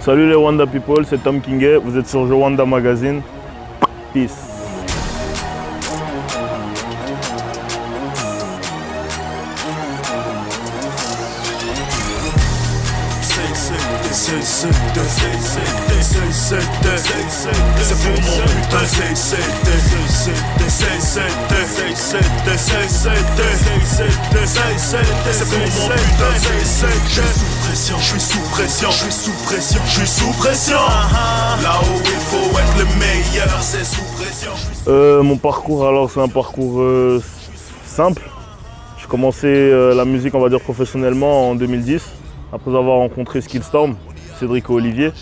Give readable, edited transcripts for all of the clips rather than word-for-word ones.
Salut les Wanda People, c'est Tom Kinguet, vous êtes sur Wanda Magazine. Peace. C'est pour mon putain, c'est pour mon putain, je suis sous pression. Là où il faut être le meilleur, c'est sous pression. Mon parcours, alors c'est un parcours simple. J'ai commencé la musique, on va dire professionnellement en 2010, après avoir rencontré Skillstorm, Cédric et Olivier.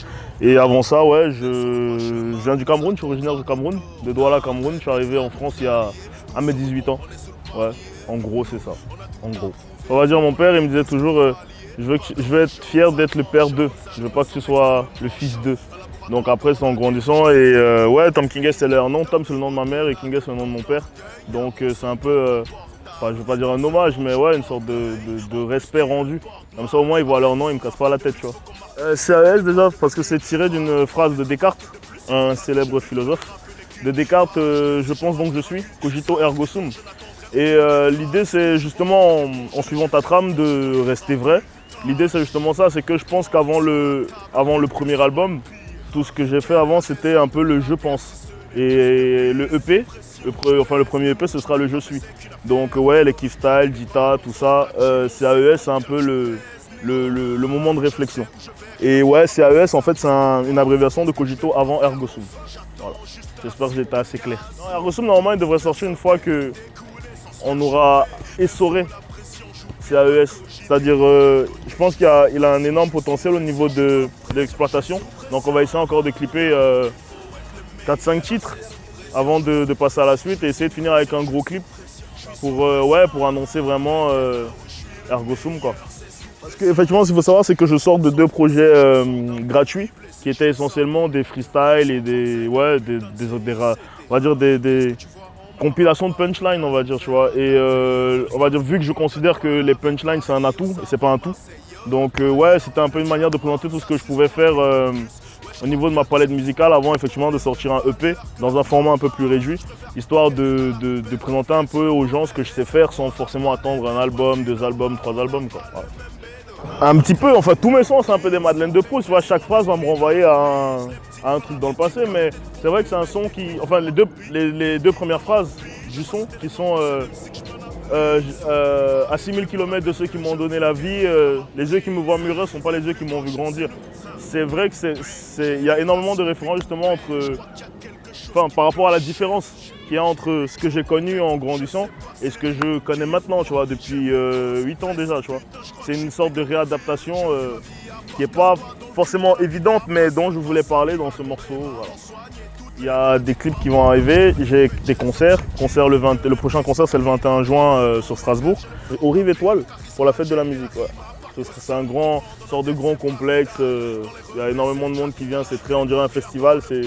Et avant ça, ouais, je viens du Cameroun, je suis originaire du Cameroun, de Douala, Cameroun. Je suis arrivé en France il y a à mes 18 ans. Ouais, en gros, c'est ça. En gros. On va dire, mon père, il me disait toujours je veux être fier d'être le père d'eux. Je veux pas que tu sois le fils d'eux. Donc après, c'est en grandissant. Et ouais, Tom Kinguet, c'est leur nom. Tom, c'est le nom de ma mère et Kinguet, c'est le nom de mon père. Donc c'est un peu, enfin, je veux pas dire un hommage, mais ouais, une sorte de respect rendu. Comme ça, au moins, ils voient leur nom, ils me cassent pas la tête, tu vois. CAS déjà, parce que c'est tiré d'une phrase de Descartes, un célèbre philosophe. De Descartes, je pense donc je suis, cogito ergo sum. Et l'idée, c'est justement, en suivant ta trame, de rester vrai. L'idée, c'est justement ça, c'est que je pense qu'avant le premier album, tout ce que j'ai fait avant, c'était un peu le je pense. Et le EP, le premier EP, ce sera le je suis. Donc ouais, les Kiff Style, Dita, tout ça, CAES, c'est un peu le moment de réflexion. Et ouais, CAES, en fait, c'est une abréviation de Cogito avant Ergo Sum. Voilà. J'espère que j'ai été assez clair. Ergo Sum, normalement, il devrait sortir une fois qu'on aura essoré CAES. C'est-à-dire, je pense qu'il a un énorme potentiel au niveau de l'exploitation. Donc on va essayer encore de clipper 4-5 titres avant de passer à la suite et essayer de finir avec un gros clip pour annoncer vraiment Ergo Sum, quoi. Parce qu'effectivement, ce qu'il faut savoir, c'est que je sors de 2 projets gratuits qui étaient essentiellement des freestyles et des compilations de punchlines, on va dire, tu vois. Et on va dire, vu que je considère que les punchlines, c'est un atout et c'est pas un tout. Donc ouais, c'était un peu une manière de présenter tout ce que je pouvais faire au niveau de ma palette musicale avant effectivement de sortir un EP dans un format un peu plus réduit, histoire de présenter un peu aux gens ce que je sais faire sans forcément attendre un album, 2 albums, 3 albums, quoi. Voilà. Un petit peu, enfin tous mes sons c'est un peu des Madeleines de Proust, tu vois, chaque phrase va me renvoyer à un truc dans le passé, mais c'est vrai que c'est un son qui, enfin les deux premières phrases du son qui sont à 6000 km de ceux qui m'ont donné la vie, les yeux qui me voient mûrir ne sont pas les yeux qui m'ont vu grandir. C'est vrai qu'il y a énormément de références justement par rapport à la différence qu'il y a entre ce que j'ai connu en grandissant et ce que je connais maintenant, tu vois, depuis 8 ans déjà, tu vois. C'est une sorte de réadaptation qui n'est pas forcément évidente, mais dont je voulais parler dans ce morceau. Voilà. Il y a des clips qui vont arriver, j'ai des concerts. Le prochain concert, c'est le 21 juin sur Strasbourg, au Rive Étoile, pour la fête de la musique. Ouais. C'est une sorte de grand complexe, il y a énormément de monde qui vient, on dirait un festival, c'est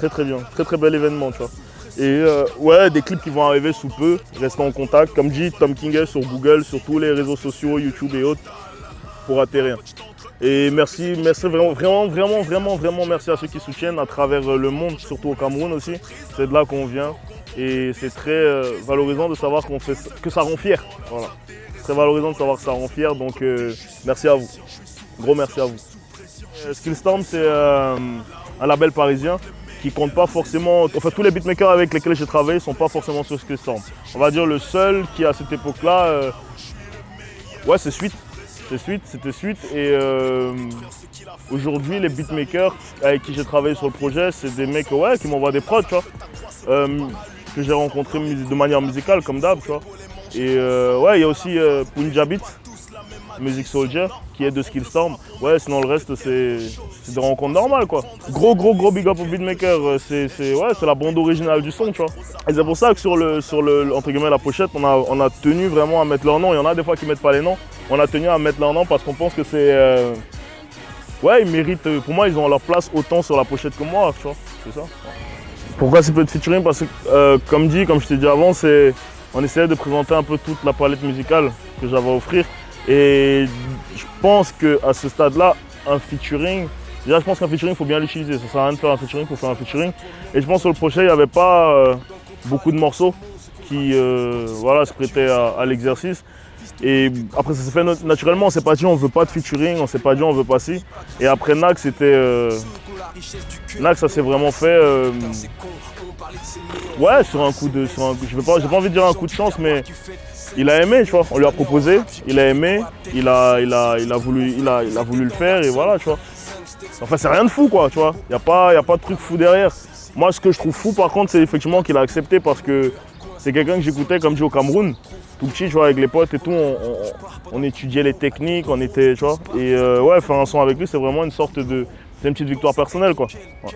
très bien, très bel événement, tu vois. Et ouais, des clips qui vont arriver sous peu, restons en contact. Comme dit, Tom Kinguet sur Google, sur tous les réseaux sociaux, YouTube et autres, pour rater rien. Et merci vraiment merci à ceux qui soutiennent à travers le monde, surtout au Cameroun aussi. C'est de là qu'on vient et c'est très valorisant de savoir que ça rend fier. Voilà. C'est très valorisant de savoir que ça rend fier, donc merci à vous. Gros merci à vous. Skillstorm, c'est un label parisien qui compte pas forcément, enfin tous les beatmakers avec lesquels j'ai travaillé ne sont pas forcément sur Skillstorm. On va dire le seul qui à cette époque-là, ouais, c'est c'était Suite et aujourd'hui les beatmakers avec qui j'ai travaillé sur le projet, c'est des mecs ouais, qui m'envoient des prods, tu vois, que j'ai rencontrés de manière musicale comme d'hab, tu vois. Et ouais, il y a aussi Punjabit, Music Soldier, qui est de Skillstorm. Ouais, sinon le reste c'est des rencontres normales, quoi. Gros big up au beatmaker, c'est la bande originale du son, tu vois. Et c'est pour ça que sur le entre guillemets la pochette, on a tenu vraiment à mettre leur nom. Il y en a des fois qui mettent pas les noms. On a tenu à mettre leur nom parce qu'on pense que c'est ouais, ils méritent, pour moi ils ont leur place autant sur la pochette que moi, tu vois. C'est ça. Pourquoi c'est peu de featuring? Parce que comme je t'ai dit avant, on essayait de présenter un peu toute la palette musicale que j'avais à offrir. Et je pense qu'à ce stade-là, un featuring, déjà je pense qu'un featuring, il faut bien l'utiliser. Ça sert à rien de faire un featuring, il faut faire un featuring. Et je pense que sur le projet, il n'y avait pas beaucoup de morceaux qui voilà, se prêtaient à l'exercice. Et après ça s'est fait naturellement, on s'est pas dit on veut pas de featuring, on s'est pas dit on veut pas ci. Et après Nax, Nax, ça s'est vraiment fait ouais, sur un coup de. J'ai pas envie de dire un coup de chance, mais il a aimé, tu vois. On lui a proposé, il a aimé, il a voulu le faire et voilà, tu vois. Enfin, c'est rien de fou, quoi, tu vois. Il n'y a pas de truc fou derrière. Moi, ce que je trouve fou, par contre, c'est effectivement qu'il a accepté parce que c'est quelqu'un que j'écoutais comme je dis au Cameroun. Tout petit, tu vois, avec les potes et tout, on étudiait les techniques, on était, tu vois. Et ouais, faire un son avec lui, c'est vraiment une sorte de. C'est une petite victoire personnelle, quoi. Ouais.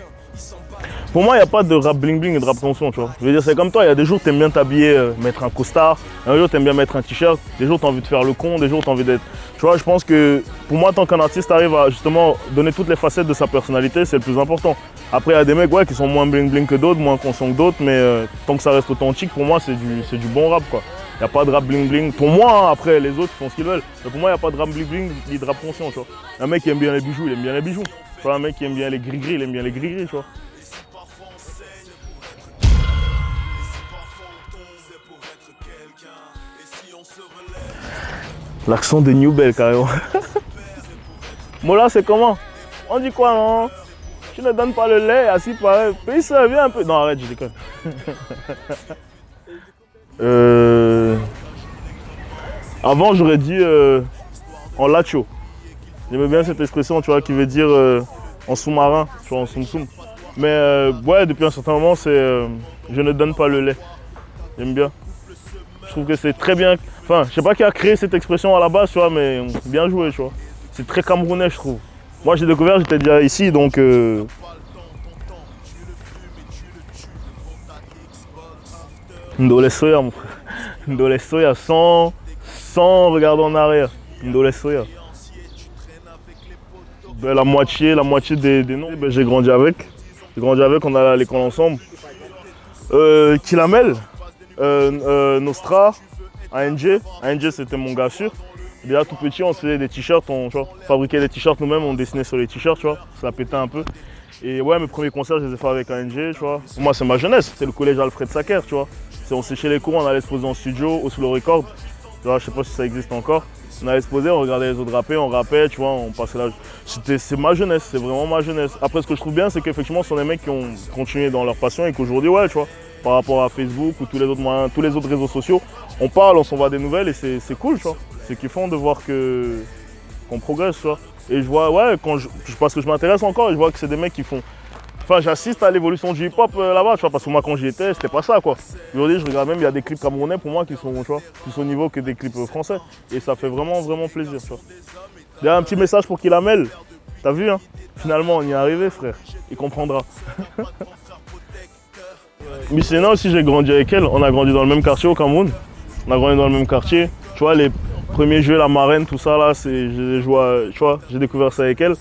Pour moi, il n'y a pas de rap bling bling et de rap conscient, tu vois. Je veux dire, c'est comme toi, il y a des jours où tu aimes bien t'habiller, mettre un costard, un jour tu aimes bien mettre un t-shirt, des jours tu as envie de faire le con, des jours tu as envie d'être. Tu vois, je pense que pour moi, tant qu'un artiste arrive à justement donner toutes les facettes de sa personnalité, c'est le plus important. Après, il y a des mecs ouais, qui sont moins bling bling que d'autres, moins conscients que d'autres, mais tant que ça reste authentique, pour moi, c'est du bon rap, quoi. Il n'y a pas de rap bling bling. Pour moi, hein, après, les autres font ce qu'ils veulent. Mais pour moi, il n'y a pas de rap bling bling ni de rap conscient, tu vois. Un mec qui aime bien les bijoux, il aime bien les bijoux. Tu vois, un mec qui aime bien les gris-gris, il aime bien les gris-gris, tu vois. L'accent de New Bell, carrément. Mola, c'est comment? On dit quoi, non? Tu ne donnes pas le lait, assis pareil. Puis ça vient un peu. Non, arrête, je déconne. Avant, j'aurais dit en lacho. J'aimais bien cette expression, tu vois, qui veut dire en sous-marin, tu vois, en soum-soum. Mais ouais, depuis un certain moment, c'est je ne donne pas le lait. J'aime bien. Je trouve que c'est très bien. Enfin, je sais pas qui a créé cette expression à la base, tu vois, mais bien joué, tu vois. C'est très camerounais, je trouve. Moi, j'ai découvert, j'étais déjà ici, donc. Ndole Soya, mon frère. Ndole Soya, sans regarder en arrière. Ndole Soya. Ben, la moitié des noms, ben, j'ai grandi avec. On allait à l'école ensemble. Kilamel, Nostra, ANG. ANG, c'était mon gars sûr. Et là, tout petit, on se faisait des t-shirts, on fabriquait des t-shirts nous-mêmes, on dessinait sur les t-shirts, tu vois. Ça pétait un peu. Et ouais, mes premiers concerts, je les ai fait avec ANG, tu vois. Pour moi, c'est ma jeunesse. C'est le collège Alfred Sacker, tu vois. On séchait les cours, on allait se poser en studio, au Solo Record. Tu vois, je sais pas si ça existe encore. On allait se poser, on regardait les autres rapper, on rappait, tu vois, on passait là. C'est ma jeunesse, c'est vraiment ma jeunesse. Après, ce que je trouve bien, c'est qu'effectivement, ce sont des mecs qui ont continué dans leur passion et qu'aujourd'hui, ouais, tu vois, par rapport à Facebook ou tous les autres moyens, tous les autres réseaux sociaux, on parle, on s'envoie des nouvelles et c'est cool, tu vois. C'est kiffant de voir qu'on progresse, tu vois. Et je vois, ouais, parce que je m'intéresse encore et je vois que c'est des mecs qui font. Enfin, j'assiste à l'évolution du hip-hop là-bas, tu vois, parce que moi, quand j'y étais, c'était pas ça, quoi. Aujourd'hui, je regarde même, il y a des clips camerounais pour moi qui sont, tu vois, plus au niveau que des clips français. Et ça fait vraiment, vraiment plaisir, tu vois. Il y a un petit message pour Kilamel. T'as vu, hein? Finalement, on y est arrivé, frère. Il comprendra. Mycéna aussi, j'ai grandi avec elle. On a grandi dans le même quartier au Cameroun. On a grandi dans le même quartier. Tu vois, les premiers jeux, la marraine, tout ça, là, j'ai découvert ça avec elle.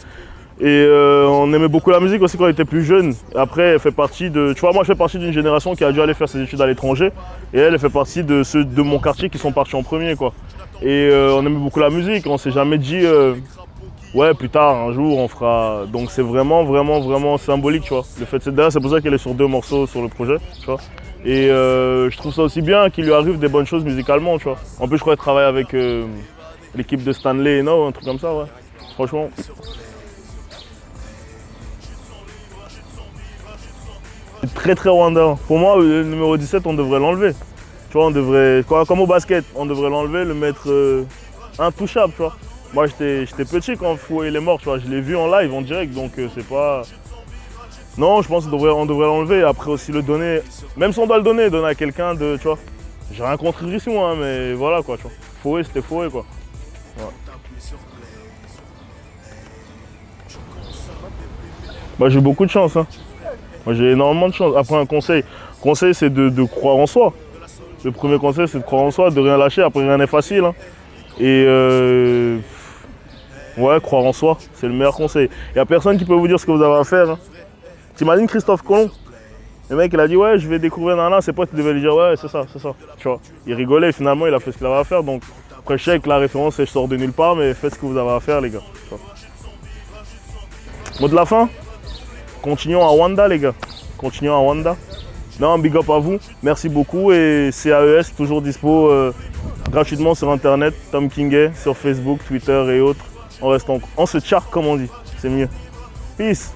Et on aimait beaucoup la musique aussi quand on était plus jeune. Après, elle fait partie de. Tu vois, moi, je fais partie d'une génération qui a dû aller faire ses études à l'étranger. Et elle fait partie de ceux de mon quartier qui sont partis en premier, quoi. Et on aimait beaucoup la musique. On s'est jamais dit, ouais, plus tard, un jour, on fera. Donc, c'est vraiment, vraiment, vraiment symbolique, tu vois. Le fait, c'est pour ça qu'elle est sur 2 morceaux sur le projet, tu vois. Et je trouve ça aussi bien qu'il lui arrive des bonnes choses musicalement, tu vois. En plus, je crois qu'elle travaille avec l'équipe de Stanley et No, un truc comme ça, ouais. Franchement. Très très Rwanda. Pour moi, le numéro 17, on devrait l'enlever. Tu vois, on devrait, comme au basket, on devrait l'enlever, le mettre intouchable, tu vois. Moi, j'étais petit quand Fouet il est mort, tu vois. Je l'ai vu en live, en direct, donc c'est pas... Non, je pense qu'on devrait l'enlever et après aussi le donner. Même si on doit le donner à quelqu'un de, tu vois. J'ai rien contre Idrissou, hein, mais voilà, quoi, tu vois. Fouet, c'était Fouet, quoi. Ouais. Bah, j'ai eu beaucoup de chance, hein. Moi, j'ai énormément de chance. Après, un conseil, c'est de croire en soi. Le premier conseil, c'est de croire en soi, de rien lâcher. Après, rien n'est facile. Hein. Et ouais, croire en soi, c'est le meilleur conseil. Il n'y a personne qui peut vous dire ce que vous avez à faire. Hein. T'imagines Christophe Colomb? Le mec, il a dit, ouais, je vais découvrir Nana. Ses potes, ils devaient lui dire, ouais, c'est ça. Tu vois. Il rigolait, finalement, il a fait ce qu'il avait à faire. Donc, après, je sais que la référence, je sors de nulle part, mais faites ce que vous avez à faire, les gars. Tu vois. Mot de la fin? Continuons à Wanda, les gars. Continuons à Wanda. Non, big up à vous. Merci beaucoup. Et CAES, toujours dispo gratuitement sur Internet. Tom Kingay sur Facebook, Twitter et autres. On se charre comme on dit. C'est mieux. Peace.